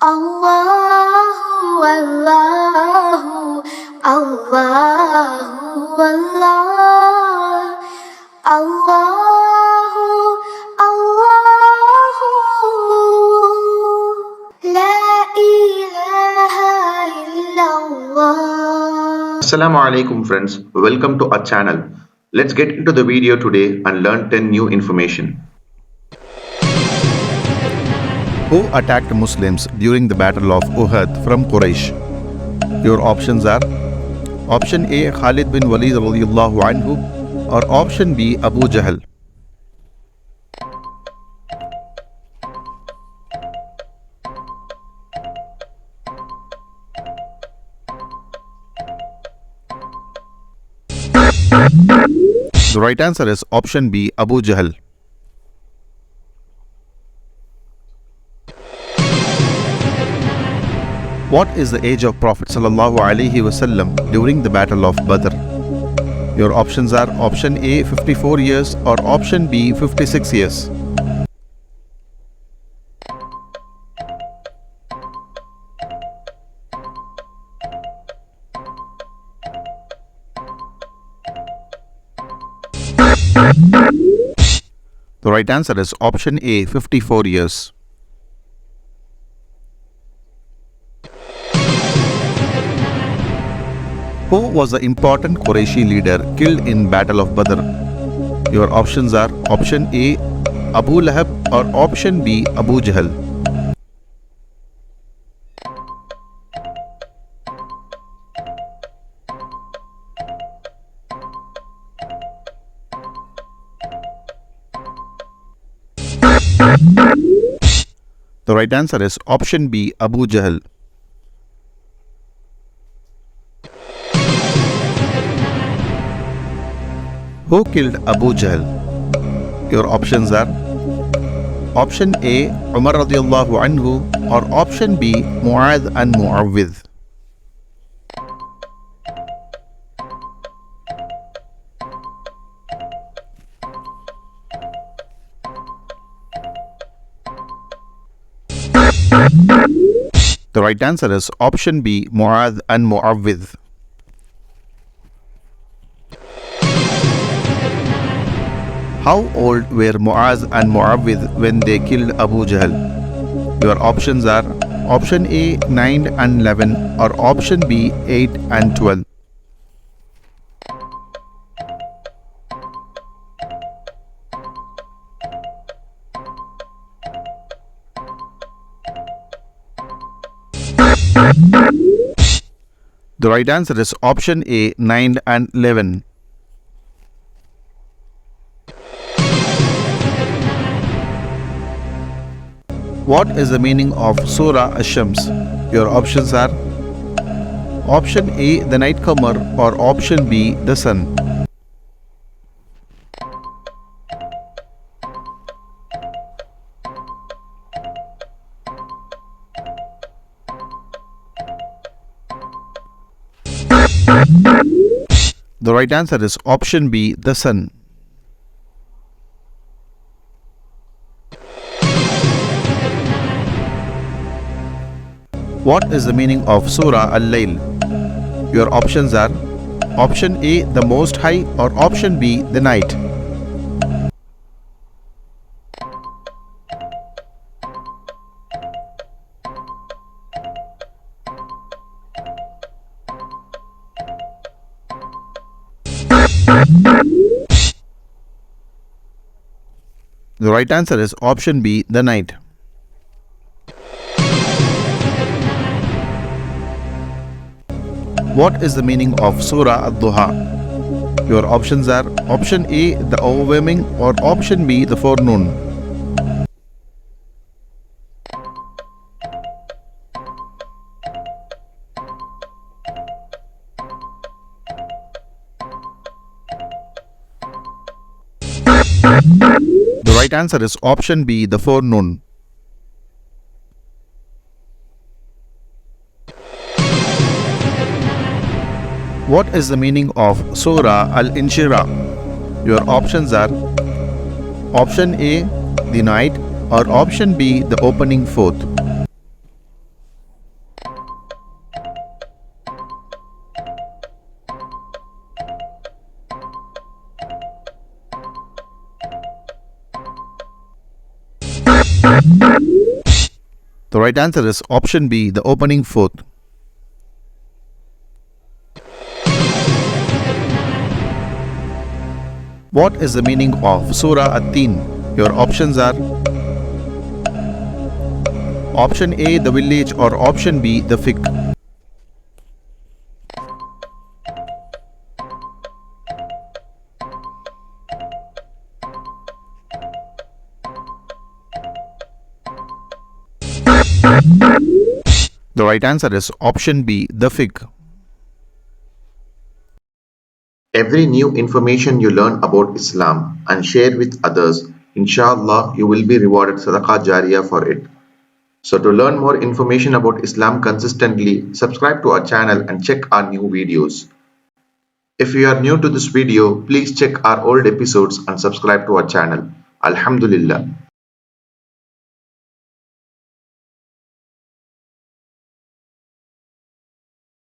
Allahu, Allahu, Allahu, Allah. Allahu, Allahu, La ilaha illallah. Assalamu alaikum friends, welcome to our channel. Let's get into the video today and learn 10 new information. Who attacked Muslims during the Battle of Uhud from Quraysh? Your options are option A Khalid bin Walid radiyallahu anhu or option B Abu Jahl. The right answer is option B Abu Jahl. What is the age of Prophet ﷺ during the Battle of Badr? Your options are option A 54 years or option B 56 years. The right answer is option A 54 years. Who was the important Qurayshi leader killed in Battle of Badr? Your options are option A Abu Lahab or option B Abu Jahl. The right answer is option B Abu Jahl. Who killed Abu Jahl? Your options are option A Umar radiyallahu anhu or option B Mu'adh and Mu'awwidh. The right answer is option B Mu'adh and Mu'awwidh. How old were Mu'az and Mu'awwidh when they killed Abu Jahl? Your options are option A 9 and 11 or option B 8 and 12. The right answer is option A 9 and 11. What is the meaning of Surah Ash-Shams? Your options are option A the nightcomer or option B the sun. The right answer is option B the sun. What is the meaning of Surah Al-Layl? Your options are option A the Most High or option B the night. The right answer is option B the night. What is the meaning of Surah Ad-Duha? Your options are option A the overwhelming or option B the forenoon. The right answer is option B the forenoon. What is the meaning of Surah Al-Inshirah? Your options are option A, the night, or option B, the opening fourth. The right answer is option B, the opening fourth. What is the meaning of Surah At-Tin? Your options are option A, the village, or option B, the fig. The right answer is option B, the fig. Every new information you learn about Islam and share with others, inshallah, you will be rewarded sadaqah jariyah for it. So to learn more information about Islam consistently, subscribe to our channel and check our new videos. If you are new to this video, please check our old episodes and subscribe to our channel. Alhamdulillah.